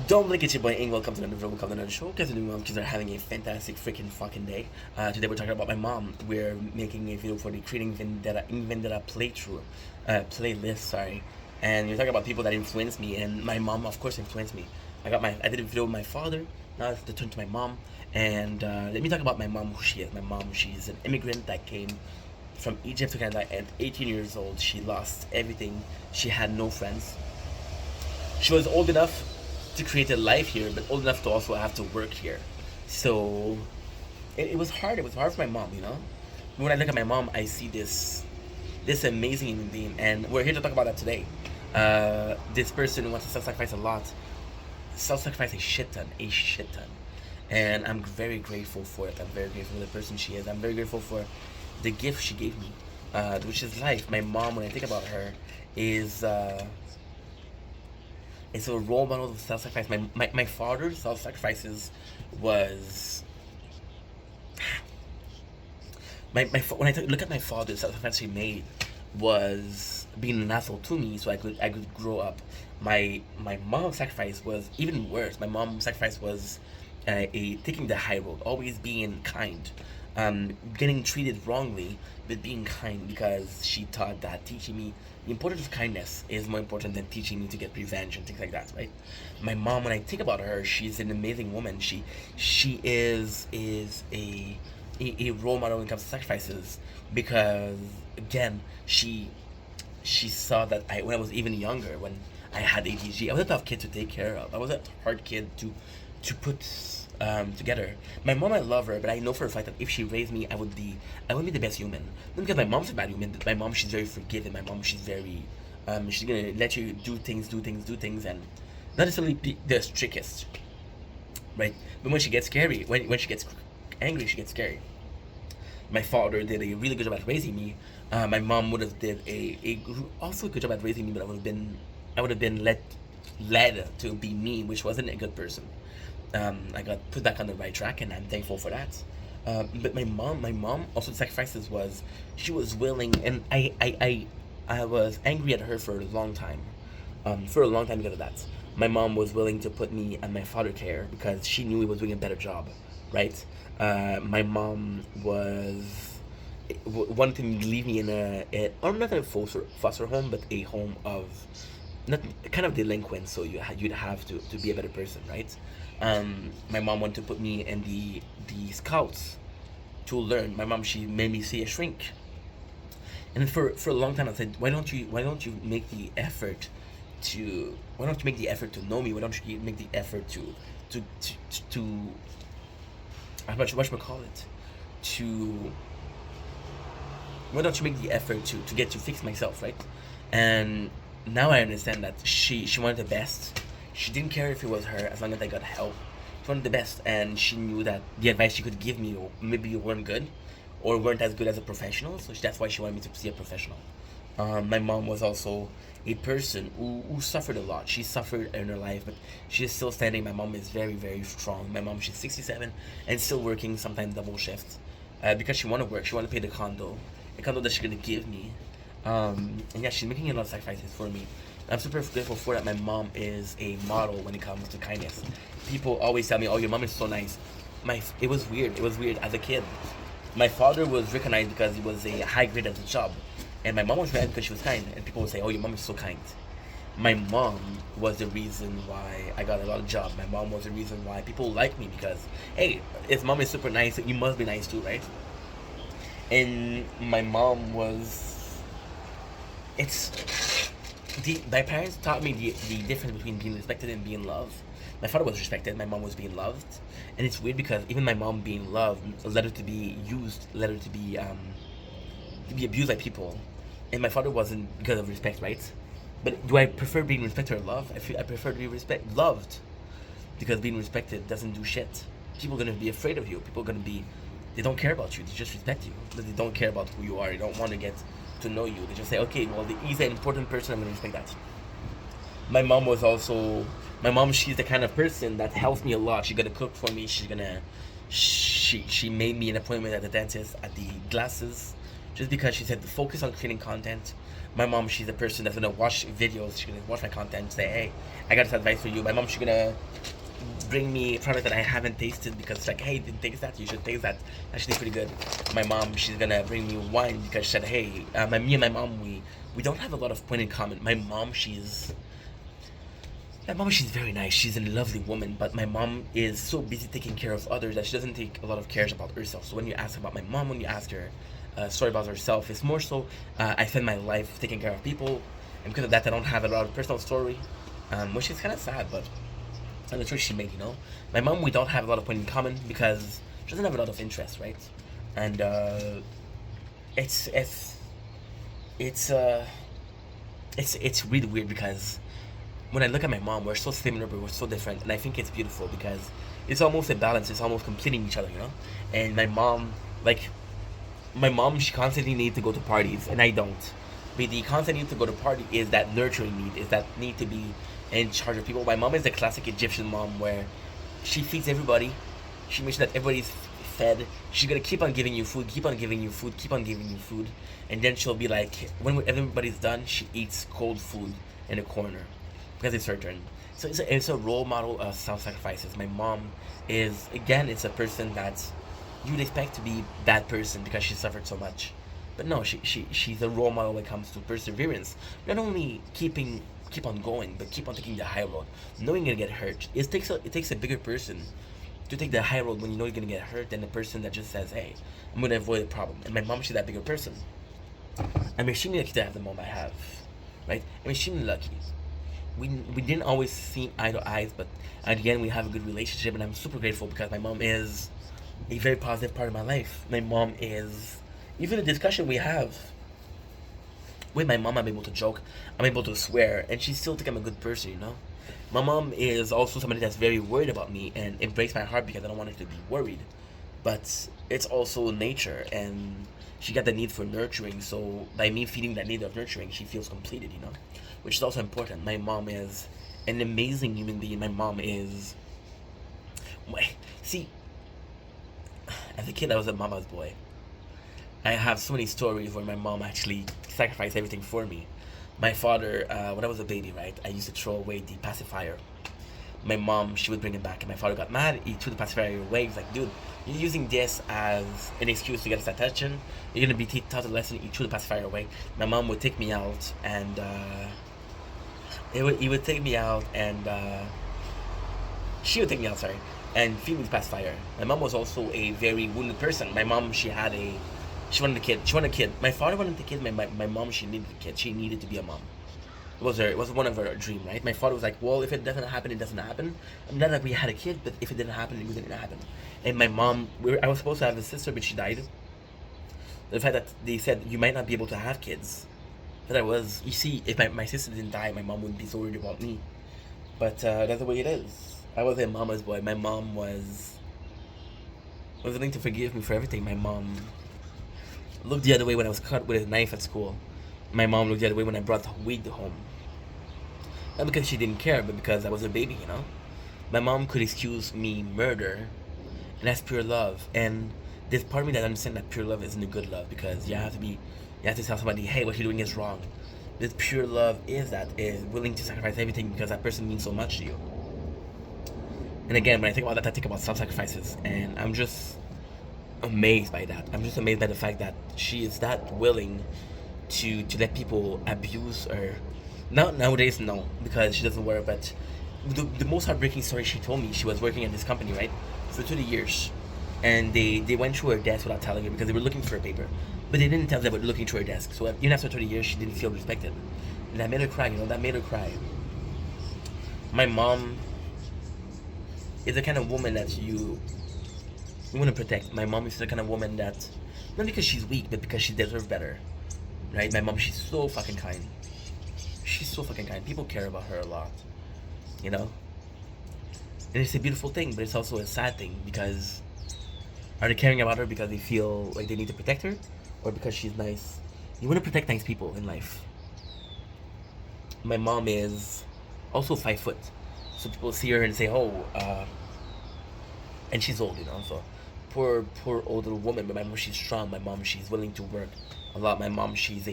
Don't blink, it's your boy Ing. Welcome to another video. Welcome to another show. Guys are doing well. Kids are having a fantastic freaking fucking day. Today we're talking about my mom. We're making a video for the Creating Vendetta playthrough, playlist. Sorry, and we're talking about people that influenced me, and my mom, of course, influenced me. I did a video with my father. Now it's the turn to my mom, and let me talk about my mom. Who she is? My mom. She's an immigrant that came from Egypt to Canada at 18 years old. She lost everything. She had no friends. She was old enough to create a life here, but old enough to also have to work here. So it was hard. It was hard for my mom, you know. When I look at my mom, I see this amazing human being, and we're here to talk about that today. This person wants to self-sacrifice a lot, self-sacrifice a shit ton, and I'm very grateful for it. I'm very grateful for the person she is. I'm very grateful for the gift she gave me, which is life. My mom, when I think about her, is it's a role model of self-sacrifice. My father's self-sacrifices was when look at my father's self-sacrifice he made was being an asshole to me so I could grow up. My mom's sacrifice was even worse. My mom's sacrifice was a taking the high road, always being kind, getting treated wrongly, but being kind because she thought that teaching me the importance of kindness is more important than teaching me to get revenge and things like that, right? My mom, when I think about her, she's an amazing woman. She is a role model when it comes to sacrifices because again she saw that when I was even younger, when I had ADHD, I was a tough kid to take care of. I was a hard kid to put together. My mom, I love her, but I know for a fact that if she raised me, I would be the best human. Not because my mom's a bad human. But my mom, she's very forgiving. My mom, she's very she's gonna let you do things, and not necessarily be the strictest, right? But when she gets scary, when she gets angry, she gets scary. My father did a really good job at raising me. My mom would have did also a good job at raising me, but I would have been led to be me, which wasn't a good person. I got put back on the right track, and I'm thankful for that. But my mom also sacrifices was she was willing, and I was angry at her for a long time. For a long time because of that. My mom was willing to put me and my father care because she knew he was doing a better job, right? My mom was wanted to leave me in or not a foster home, but a home of not kind of delinquent. So you'd have to be a better person, right? My mom wanted to put me in the scouts to learn. My mom, she made me see a shrink, and for a long time I said, why don't you make the effort to why don't you make the effort to know me? Why don't you make the effort to how much we call it to why don't you make the effort to get to fix myself, right? And now I understand that she wanted the best. She didn't care if it was her as long as I got help. She wanted the best, and she knew that the advice she could give me maybe weren't good or weren't as good as a professional. So that's why she wanted me to see a professional. My mom was also a person who suffered a lot. She suffered in her life, but she is still standing. My mom is very, very strong. My mom, she's 67 and still working, sometimes double shifts, because she want to work. She want to pay the condo that she's gonna give me. And yeah, she's making a lot of sacrifices for me. I'm super grateful for that. My mom is a model when it comes to kindness. People always tell me, "Oh, your mom is so nice." It was weird. It was weird as a kid. My father was recognized because he was a high grade at the job, and my mom was mad because she was kind. And people would say, "Oh, your mom is so kind." My mom was the reason why I got a lot of jobs. My mom was the reason why people like me because, hey, if mom is super nice, you must be nice too, right? And my mom was it's my parents taught me the difference between being respected and being loved. My father was respected, my mom was being loved, and it's weird because even my mom being loved led her to be used, led her to be abused by people, and my father wasn't because of respect, right? But do I prefer being respected or loved? I prefer to be loved, because being respected doesn't do shit. People are gonna be afraid of you. People are gonna be, they don't care about you. They just respect you, but they don't care about who you are. They don't want to get to know you. They just say, okay, well, he's an important person. I'm gonna respect that. My mom was also my mom. She's the kind of person that helps me a lot. She's gonna cook for me. She made me an appointment at the dentist at the glasses, just because she said focus on creating content. My mom, she's a person that's gonna watch videos. She's gonna watch my content and say, "Hey, I got this advice for you." My mom, she's gonna bring me a product that I haven't tasted because it's like, "Hey, didn't taste that. You should taste that. Actually, pretty good." My mom, she's gonna bring me wine because she said, "Hey, me and my mom, we don't have a lot of point in common." My mom, she's very nice. She's a lovely woman, but my mom is so busy taking care of others that she doesn't take a lot of care about herself. So when you ask about my mom, when you ask her story about herself, it's more so I spend my life taking care of people, and because of that, I don't have a lot of personal story, which is kind of sad, but and the choice she made. My mom, we don't have a lot of point in common because she doesn't have a lot of interest, right? And it's it's it's uh it's really weird because when I look at my mom, we're so similar, but we're so different, and I think it's beautiful because it's almost a balance. It's almost completing each other. And like, my mom, she constantly needs to go to parties, and I don't. But the constant need to go to party is that nurturing need, is that need to be in charge of people. My mom is the classic Egyptian mom where she feeds everybody. She makes sure that everybody's fed. She's gonna keep on giving you food, keep on giving you food, keep on giving you food, and then she'll be like, when everybody's done, she eats cold food in a corner because it's her turn. So it's a role model of self-sacrifices. My mom is, again, it's a person that you'd expect to be that person because she suffered so much. But no, she's a role model when it comes to perseverance. Not only keep on going, but keep on taking the high road, knowing you're gonna get hurt. It takes a bigger person to take the high road when you know you're gonna get hurt than the person that just says, "Hey, I'm gonna avoid the problem." And my mom, she's that bigger person. I'm extremely lucky to have the mom I have, right? I'm extremely lucky. We didn't always see eye to eyes, but at the end we have a good relationship, and I'm super grateful because my mom is a very positive part of my life. My mom is, even the discussion we have with my mom, I'm able to joke, I'm able to swear, and she still think I'm a good person. My mom is also somebody that's very worried about me and it breaks my heart because I don't want her to be worried. But it's also nature, and she got the need for nurturing. So by me feeding that need of nurturing, she feels completed, which is also important. My mom is an amazing human being. My mom is, see, as a kid, I was a mama's boy. I have so many stories where my mom actually sacrificed everything for me. My father, when I was a baby, right, I used to throw away the pacifier. My mom, she would bring it back, and my father got mad. He threw the pacifier away. He's like, "Dude, you're using this as an excuse to get us attention. You're gonna be taught a lesson." He threw the pacifier away. My mom would take me out, and he would take me out, and she would take me out, sorry, and feed me the pacifier. My mom was also a very wounded person. My mom, she wanted a kid. She wanted a kid. My father wanted a kid. My mom, she needed a kid. She needed to be a mom. It was one of her dream, right? My father was like, "Well, if it doesn't happen, it doesn't happen." I'm not that we had a kid, but if it didn't happen, it didn't happen. And my mom, I was supposed to have a sister, but she died. The fact that they said you might not be able to have kids, that I was. You see, if my sister didn't die, my mom wouldn't be so worried about me. But that's the way it is. I was a mama's boy. My mom was willing to forgive me for everything. My mom looked the other way when I was cut with a knife at school. My mom looked the other way when I brought weed home. Not because she didn't care, but because I was a baby. My mom could excuse me murder, and that's pure love. And there's part of me that understands that pure love isn't a good love because you have to tell somebody, "Hey, what you're doing is wrong." This pure love is willing to sacrifice everything because that person means so much to you. And again, when I think about that, I think about self-sacrifices, and I'm just amazed by that. I'm just amazed by the fact that she is that willing to let people abuse her. Not nowadays, no, because she doesn't work. But the most heartbreaking story she told me, she was working at this company, right, for 20 years, and they went through her desk without telling her because they were looking for a paper, but they didn't tell them they were looking through her desk. So even after 20 years, she didn't feel respected, and that made her cry. That made her cry. My mom is the kind of woman that you want to protect. My mom is the kind of woman that, not because she's weak, but because she deserves better, right? My mom, she's so fucking kind. She's so fucking kind. People care about her a lot, you know? And it's a beautiful thing, but it's also a sad thing because are they caring about her because they feel like they need to protect her or because she's nice? You want to protect nice people in life. My mom is also 5 foot. So people see her and say, "Oh, and she's old. So poor older woman. But my mom, she's strong. My mom, she's willing to work a lot. My mom, she's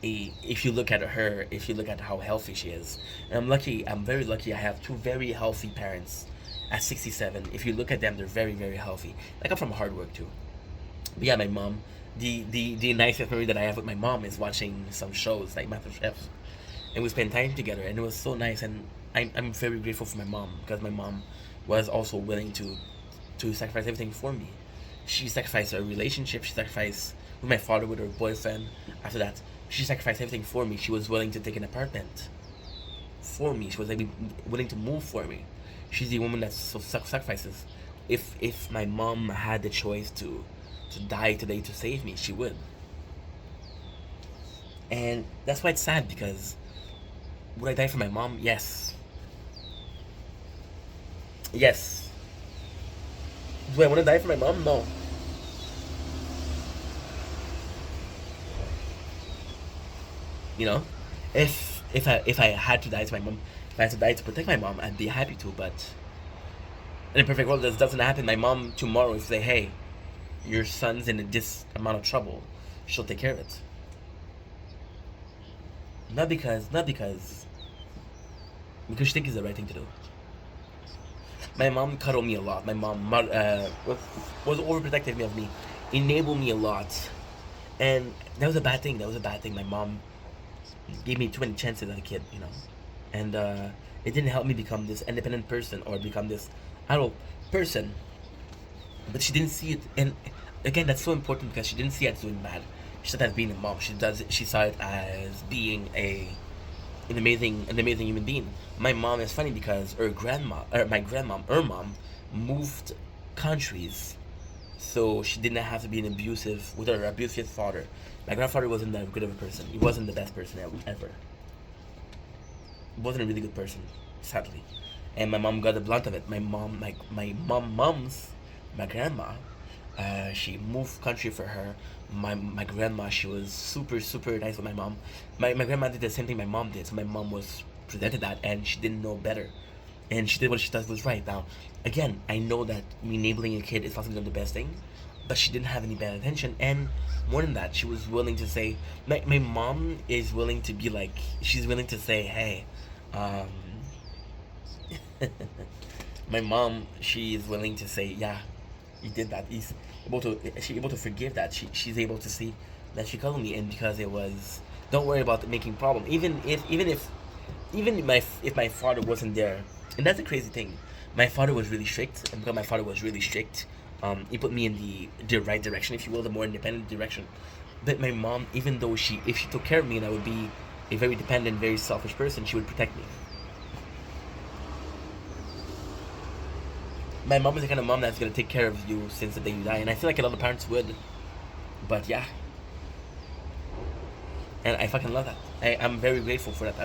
if you look at her, if you look at how healthy she is, and I'm lucky, I'm very lucky. I have two very healthy parents. At 67, if you look at them, they're very very healthy. Like I'm from hard work too. But yeah, my mom. The nicest memory that I have with my mom is watching some shows like MasterChef, and we spent time together, and it was so nice. And I'm very grateful for my mom because my mom was also willing to sacrifice everything for me. She sacrificed her relationship. She sacrificed with my father, with her boyfriend. After that, she sacrificed everything for me. She was willing to take an apartment for me. She was like, willing to move for me. She's the woman that so sacrifices. If my mom had the choice to die today to save me, she would. And that's why it's sad because would I die for my mom? Yes. Yes. Do I want to die for my mom? No. You know, if I had to die to my mom, if I had to die to protect my mom, I'd be happy to. But in a perfect world, this doesn't happen. My mom tomorrow, if say, hey, your son's in this amount of trouble, she'll take care of it. Not because she thinks it's the right thing to do. My mom cuddled me a lot. My mom was overprotective of me, enabled me a lot, and that was a bad thing. That was a bad thing. My mom gave me too many chances as a kid, and it didn't help me become this independent person or become this adult person. But she didn't see it, and again, that's so important because she didn't see it as doing bad. She saw it as being a mom. She saw it as being an amazing human being. My mom is funny because my grandmom, her mom, moved countries, so she did not have to be an abusive with her abusive father. My grandfather wasn't that good of a person. He wasn't the best person ever. He wasn't a really good person, sadly. And my mom got the blunt of it. My grandma, she moved country for her. My grandma, she was super super nice with my mom. My grandma did the same thing my mom did. So my mom was presented that, and she didn't know better, and she did what she thought was right. Now, again, I know that me enabling a kid is possibly not the best thing, but she didn't have any bad intention, and more than that, she was willing to say. My mom is willing to be like. She's willing to say, hey, um, my mom, she is willing to say, yeah, he did that. She's able to forgive that. She's able to see that she called me, and because it was, don't worry about making problem. Even if my father wasn't there, and that's the crazy thing. My father was really strict, and because my father was really strict, he put me in the right direction, if you will, the more independent direction. But my mom, even though if she took care of me, and I would be a very dependent, very selfish person, she would protect me. My mom is the kind of mom that's gonna take care of you since the day you die, and I feel like a lot of parents would. But yeah, and I fucking love that. I'm very grateful for that.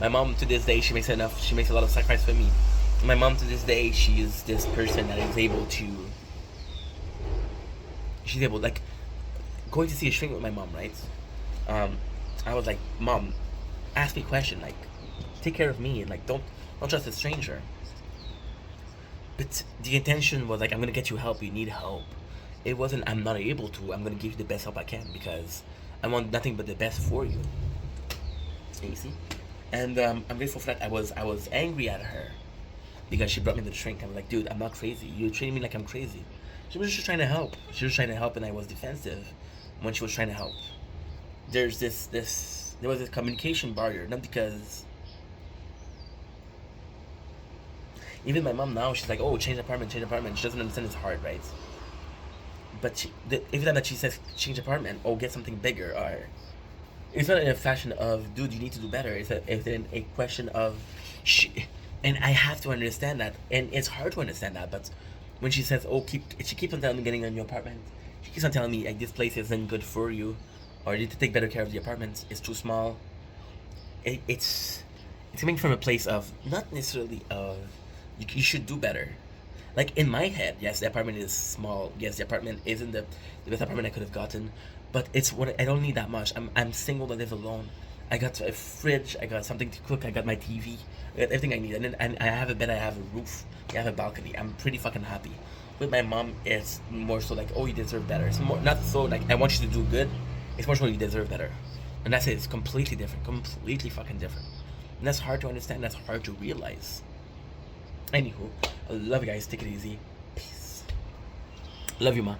My mom to this day, she makes enough. She makes a lot of sacrifice for me. My mom to this day, she is this person that is able to. She's able, like, going to see a shrink with my mom, right? Um, I was like, Mom, ask me a question, like, take care of me, and like, don't trust a stranger. But the intention was like, I'm gonna get you help. You need help. It wasn't. I'm not able to. I'm gonna give you the best help I can because I want nothing but the best for you. You see, and I'm grateful for that. I was angry at her because she brought me the shrink. I was like, dude, I'm not crazy. You're treating me like I'm crazy. She was just trying to help. She was trying to help, and I was defensive when she was trying to help. There was this communication barrier, not because even my mom now, she's like, oh, change apartment, change apartment. She doesn't understand it's hard, right? But every time that she says change apartment, or get something bigger, or it's not in a fashion of, dude, you need to do better. It's in a question of, and I have to understand that, and it's hard to understand that. But when she says, oh, she keeps on telling me getting a new apartment. She keeps on telling me like this place isn't good for you, or you need to take better care of the apartment. It's too small. It's coming from a place of not necessarily of you should do better. Like in my head, yes, the apartment is small. Yes, the apartment isn't the best apartment I could have gotten, but it's what I don't need that much. I'm single. I live alone. I got a fridge. I got something to cook. I got my TV. I got everything I need, and I have a bed. I have a roof. I have a balcony. I'm pretty fucking happy. With my mom, it's more so like, oh, you deserve better. It's more not so like I want you to do good. It's more so you deserve better. And that's it. It's completely different. Completely fucking different. And that's hard to understand. That's hard to realize. Anywho, I love you guys. Take it easy. Peace. Love you, ma.